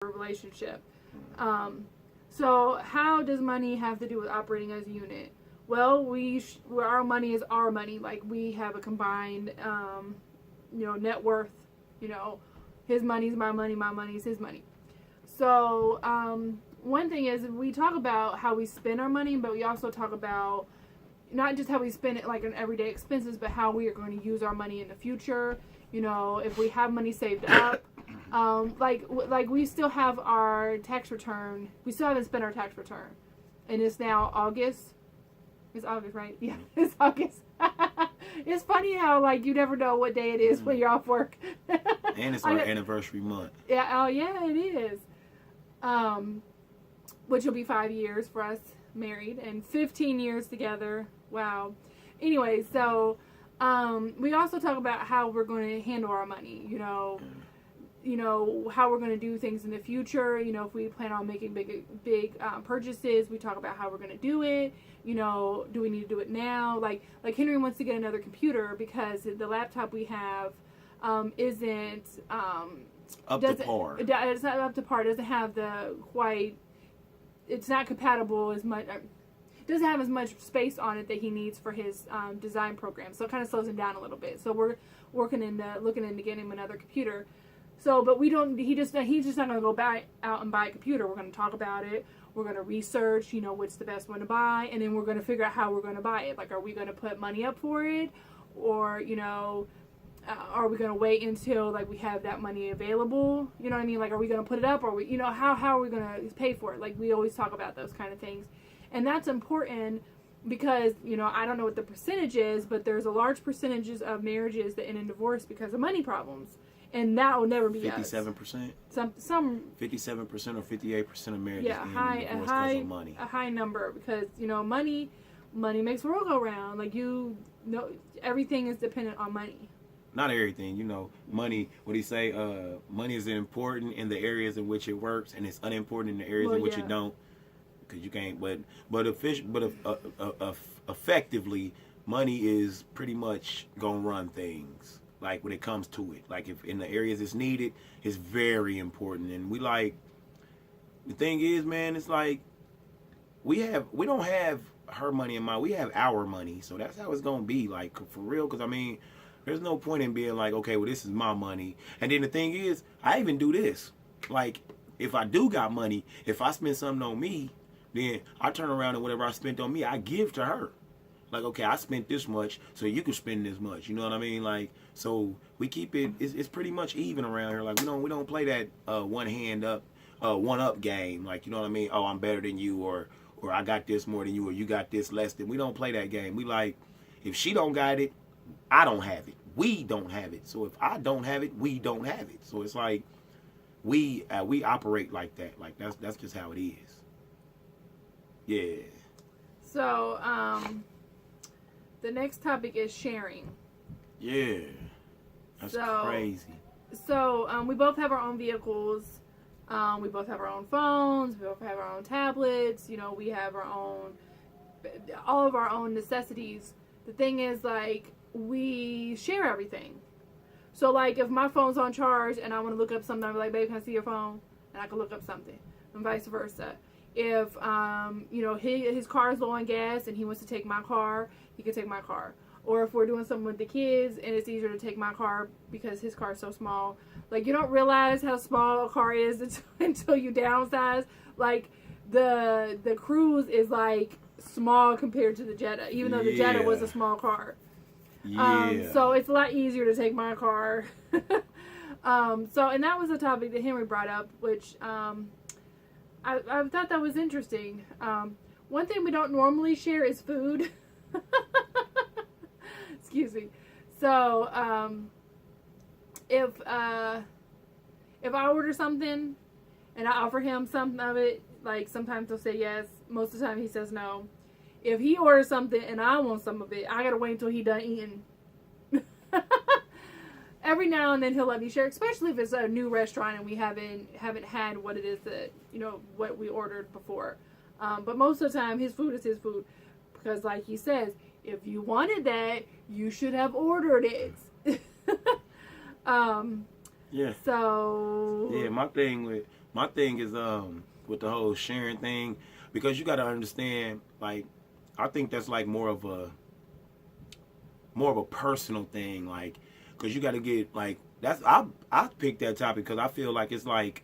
relationship. So how does money have to do with operating as a unit? Well, our money is our money. Like, we have a combined, net worth. His money's my money is his money. So one thing is, we talk about how we spend our money, but we also talk about not just how we spend it like on everyday expenses, but how we are going to use our money in the future. If we have money saved up, like we still have our tax return. We still haven't spent our tax return, and it's now August. It's August, right? Yeah, it's August. It's funny how you never know what day it is when you're off work. And it's our anniversary month. Yeah. Oh yeah, it is. Which will be 5 years for us married and 15 years together. Wow. Anyway, so we also talk about how we're going to handle our money. How we're going to do things in the future. If we plan on making big purchases, we talk about how we're going to do it. Do we need to do it now? Like Henry wants to get another computer because the laptop we have isn't up to par. It's not up to par. It doesn't have it's not compatible as much. Doesn't have as much space on it that he needs for his design program. So it kind of slows him down a little bit. So we're looking into getting him another computer. So, but we don't. He's just not going to go out and buy a computer. We're going to talk about it. We're going to research, what's the best one to buy, and then we're going to figure out how we're going to buy it. Like, are we going to put money up for it, or are we going to wait until we have that money available? You know what I mean? Like, are we going to put it up, or how are we going to pay for it? Like, we always talk about those kind of things, and that's important because I don't know what the percentage is, but there's a large percentages of marriages that end in divorce because of money problems. And that will never be 57%. Some 57% or 58% of marriages yeah, end in divorce because of money. A high number because money makes the world go round. Everything is dependent on money. Not everything, money. What do you say? Money is important in the areas in which it works, and it's unimportant in the areas in which it don't. Because you can't. Effectively, money is pretty much gonna run things. Like, when it comes to it, like if in the areas it's needed, it's very important. And the thing is, man, it's like we don't have her money in mind. We have our money, so that's how it's gonna be. Like, for real, because there's no point in being like, okay, well, this is my money. And then the thing is, I even do this. Like, if I do got money, if I spend something on me, then I turn around and whatever I spent on me, I give to her. Like, okay, I spent this much, so you can spend this much. You know what I mean? Like, so we keep it. It's pretty much even around here. Like, we don't play that one up game. Like, you know what I mean? Oh, I'm better than you, or I got this more than you, or you got this less than. We don't play that game. We like, if she don't got it, I don't have it. We don't have it. So if I don't have it, we don't have it. So it's like we operate like that. Like, that's just how it is. Yeah. So the next topic is sharing. Yeah. That's crazy. So we both have our own vehicles. We both have our own phones. We both have our own tablets. We have all of our own necessities. The thing is, we share everything. So, if my phone's on charge and I want to look up something, I'm like, babe, can I see your phone? And I can look up something. And vice versa. If, his car is low on gas and he wants to take my car, he can take my car. Or if we're doing something with the kids and it's easier to take my car because his car is so small. You don't realize how small a car is until you downsize. The Cruise is, small compared to the Jetta, even though the Jetta was a small car. Yeah. So it's a lot easier to take my car. And that was a topic that Henry brought up, which I thought that was interesting. One thing we don't normally share is food. Excuse me. So if I order something and I offer him something of it, sometimes he'll say yes. Most of the time he says no. If he orders something and I want some of it, I gotta wait until he done eating. Every now and then he'll let me share, especially if it's a new restaurant and we haven't had what it is that what we ordered before. But most of the time his food is his food, because like he says, if you wanted that, you should have ordered it. Yeah. So yeah, my thing My thing is with the whole sharing thing, because you got to understand, like, I think that's like more of a personal thing, like, because you got to get like that's I picked that topic because I feel like it's like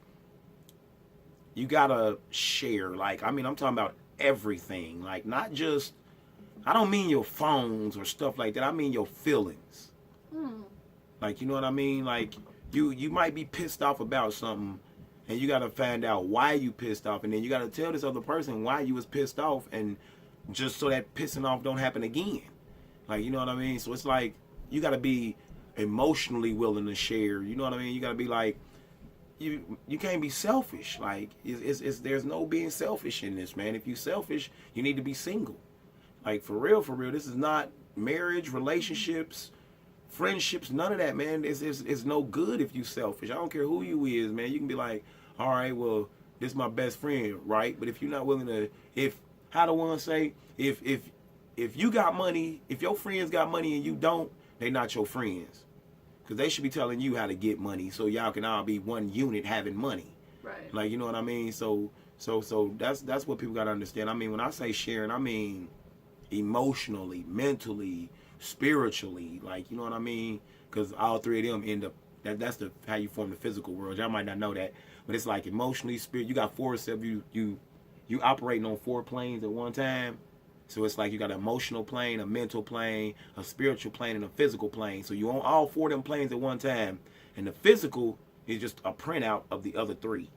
you gotta share. Like, I mean, I'm talking about everything, like not just. I don't mean your phones or stuff like that. I mean your feelings. Like, you know what I mean? Like, you might be pissed off about something, and you gotta find out why you pissed off, and then you gotta tell this other person why you was pissed off, and just so that pissing off don't happen again. Like, you know what I mean? So it's like you gotta be emotionally willing to share. You know what I mean? You gotta be like you can't be selfish. Like, it's there's no being selfish in this, man. If you selfish, you need to be single. Like, for real, this is not marriage, relationships, friendships, none of that, man. It's no good if you selfish. I don't care who you is, man. You can be like, all right, well, this is my best friend, right? But if you're not willing to, how the one say, if you got money, if your friends got money and you don't, they not your friends. Because they should be telling you how to get money so y'all can all be one unit having money. Right. Like, you know what I mean? So that's what people got to understand. I mean, when I say sharing, I mean emotionally, mentally, spiritually, like, you know what I mean? Because all three of them end up that's the how you form the physical world. Y'all might not know that, but it's like emotionally, spirit. You got four of you operating on 4 planes at one time. So it's like you got an emotional plane, a mental plane, a spiritual plane, and a physical plane. So you on all 4 of them planes at one time, and the physical is just a printout of the other 3.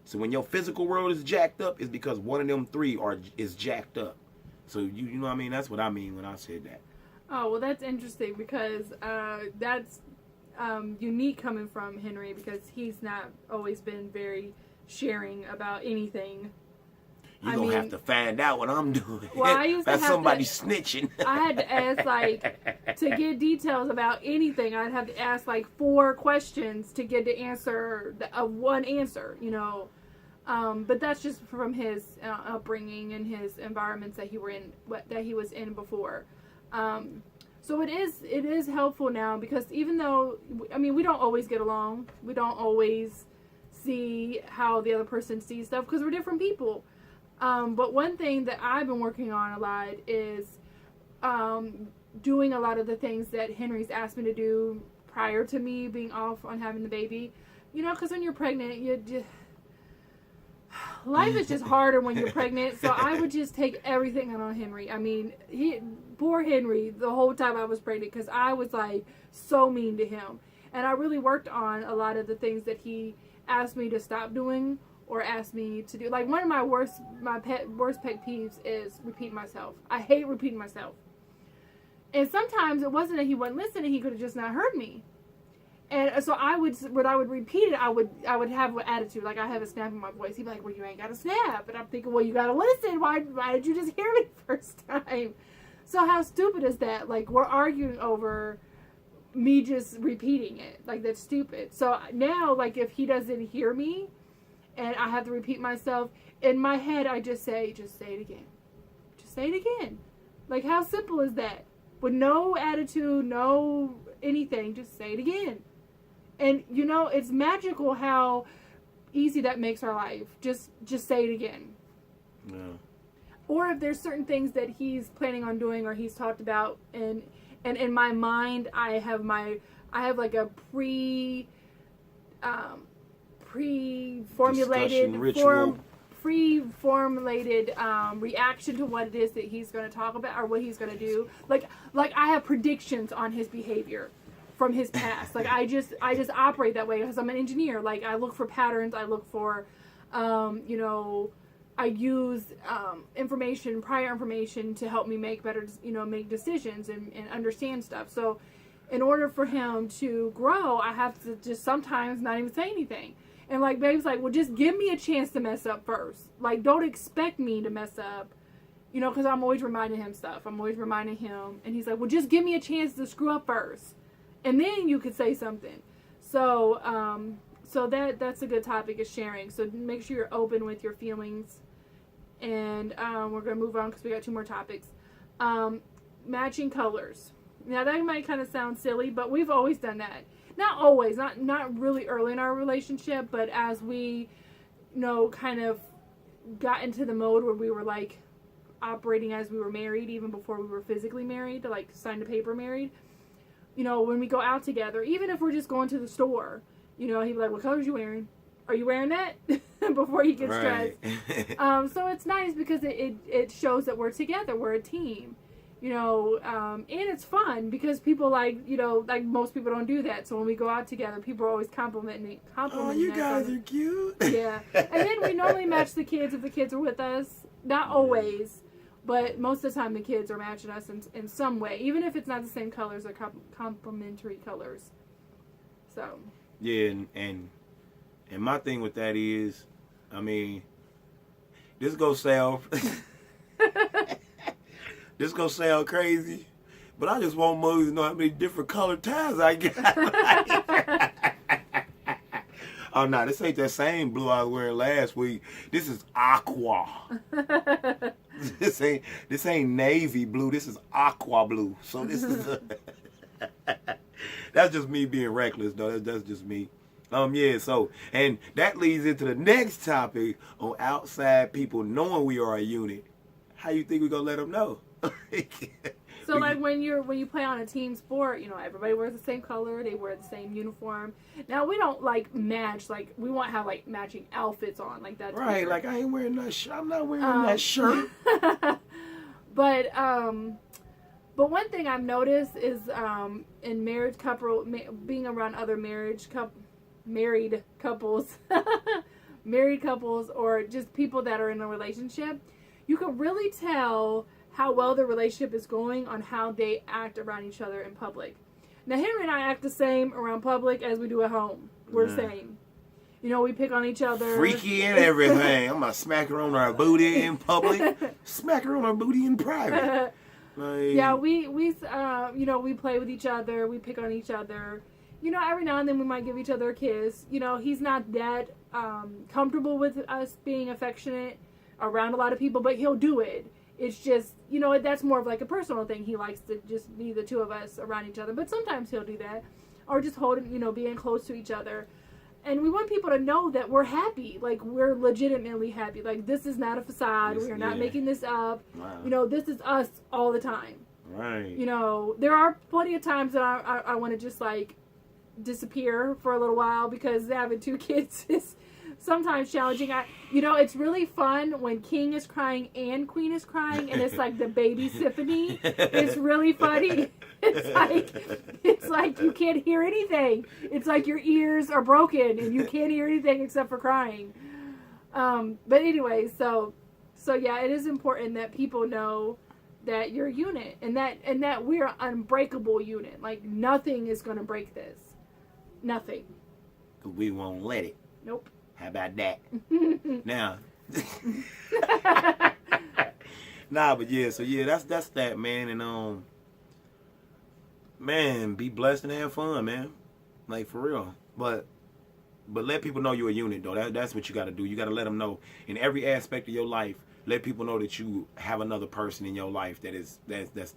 So when your physical world is jacked up, it's because one of them 3 is jacked up. So you know what I mean? That's what I mean when I said that. Oh, well, that's interesting because that's unique coming from Henry, because he's not always been very sharing about anything. You're going to have to find out what I'm doing. Well, I used to That's have somebody to, snitching. I had to ask, like, to get details about anything, I'd have to ask, like, 4 questions to get the answer, one answer, you know. But that's just from his upbringing and his environments that he was in before. So it is helpful now, because even though, I mean, we don't always get along, we don't always see how the other person sees stuff because we're different people. But one thing that I've been working on a lot is doing a lot of the things that Henry's asked me to do prior to me being off on having the baby. You know, because when you're pregnant, life is just harder when you're pregnant. So I would just take everything on Henry. I mean, poor Henry, the whole time I was pregnant, because I was like so mean to him. And I really worked on a lot of the things that he asked me to stop doing or asked me to do. Like, one of my worst pet peeves is repeating myself. I hate repeating myself. And sometimes it wasn't that he wasn't listening, he could have just not heard me. And so when I would repeat it, I would have an attitude, like I have a snap in my voice. He'd be like, well, you ain't got a snap. And I'm thinking, well, you got to listen. Why did you just hear me the first time? So how stupid is that? Like, we're arguing over me just repeating it. Like, that's stupid. So now, like, if he doesn't hear me and I have to repeat myself, in my head, I just say it again. Just say it again. Like, how simple is that? With no attitude, no anything, just say it again. And, you know, it's magical how easy that makes our life. Just say it again. Yeah. Or if there's certain things that he's planning on doing or he's talked about, and in my mind I have like a pre-formulated reaction to what it is that he's going to talk about or what he's going to do. Like I have predictions on his behavior from his past. Like I just operate that way because I'm an engineer. Like, I look for patterns. I look for, you know, I use prior information to help me make better, make decisions and understand stuff. So in order for him to grow, I have to just sometimes not even say anything. And like, babe's like, well, just give me a chance to mess up first. Like, don't expect me to mess up, because I'm always reminding him stuff. I'm always reminding him. And he's like, well, just give me a chance to screw up first. And then you could say something. So, that's a good topic, is sharing. So make sure you're open with your feelings. And we're going to move on because we got 2 more topics. Matching colors. Now, that might kind of sound silly, but we've always done that. not always, not really early in our relationship, but as we, kind of got into the mode where we were like operating as we were married, even before we were physically married, like signed a paper married. When we go out together, even if we're just going to the store, he'd be like, "What color are you wearing? Are you wearing that?" Before he gets Right. stressed. So it's nice because it shows that we're together, we're a team. And it's fun because people like most people don't do that. So when we go out together, people are always complimenting Oh, you us guys on are cute. yeah. And then we normally match the kids if the kids are with us. Not always, but most of the time the kids are matching us in some way, even if it's not the same colors or complementary colors. So. Yeah, and my thing with that is, I mean, this gonna sound this gonna sound crazy, but I just want Moses to know how many different colored ties I got. Oh no, this ain't that same blue I was wearing last week. This is aqua. This ain't navy blue. This is aqua blue. So this is that's just me being reckless, though. That's just me. Yeah. So, and that leads into the next topic on outside people knowing we are a unit. How you think we gonna let them know? So like when you play on a team sport, everybody wears the same color, they wear the same uniform. Now we don't like match, like we won't have like matching outfits on, like that's right. weird. Like I ain't wearing that shirt. I'm not wearing that shirt. But one thing I've noticed is in marriage being around other married couples, married couples, or just people that are in a relationship, you can really tell how well the relationship is going on how they act around each other in public. Now, Henry and I act the same around public as we do at home. We're the same. We pick on each other. Freaky and everything. I'm gonna smack her on her booty in public. Smack her on her booty in private. Like, yeah, we play with each other. We pick on each other. Every now and then we might give each other a kiss. He's not that comfortable with us being affectionate around a lot of people, but he'll do it. It's just, that's more of like a personal thing. He likes to just be the two of us around each other. But sometimes he'll do that. Or just holding, being close to each other. And we want people to know that we're happy. Like, we're legitimately happy. Like, this is not a facade. We are not making this up. wow. This is us all the time. Right. There are plenty of times that I want to just, like, disappear for a little while because having two kids is sometimes challenging. It's really fun when King is crying and Queen is crying, and it's like the baby symphony. It's really funny. It's like you can't hear anything. It's like your ears are broken and you can't hear anything except for crying. But anyway, so yeah, it is important that people know that you're a unit and that we're an unbreakable unit. Like nothing is going to break this. Nothing. We won't let it. Nope. How about that? Now, nah, but yeah, so yeah, that's that, man, and man, be blessed and have fun, man, like for real. But let people know you're a unit, though. That's what you got to do. You got to let them know in every aspect of your life. Let people know that you have another person in your life that's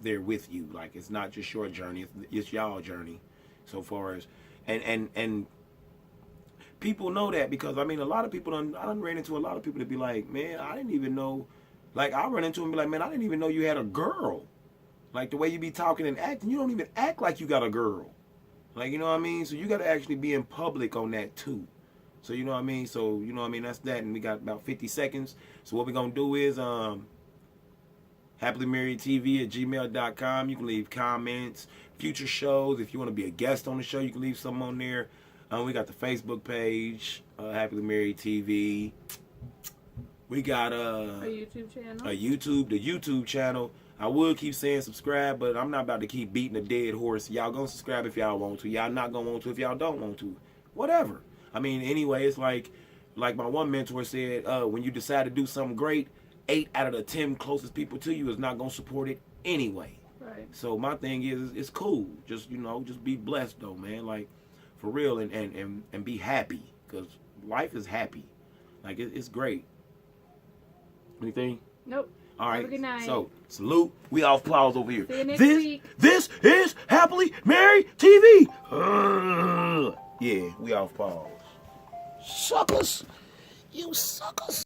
there with you. Like it's not just your journey; it's y'all journey. So far as and people know that because I mean a lot of people I done ran into a lot of people that be like, man, I didn't even know. Like I run into them and be like, man, I didn't even know you had a girl. Like the way you be talking and acting, you don't even act like you got a girl. Like you know what I mean? So you got to actually be in public on that too. So you know what I mean? So you know what I mean? That's that, and we got about 50 seconds. So what we're gonna do is happymarriedtv@gmail.com. You can leave comments, future shows. If you want to be a guest on the show, you can leave something on there. We got the Facebook page, Happily Married TV. We got a YouTube channel. The YouTube channel. I would keep saying subscribe, but I'm not about to keep beating a dead horse. Y'all gonna subscribe if y'all want to. Y'all not gonna want to if y'all don't want to. Whatever. I mean, anyway, it's like my one mentor said, when you decide to do something great, 8 out of the 10 closest people to you is not gonna support it anyway. Right. So my thing is, it's cool. Just just be blessed though, man. Like for real, and be happy because life is happy. Like it's great. Anything? Nope. All right. Have a good night. So, salute. We off pause over here. See you next week. This is Happily Married TV. Yeah, we off pause. Suckers. You suckers.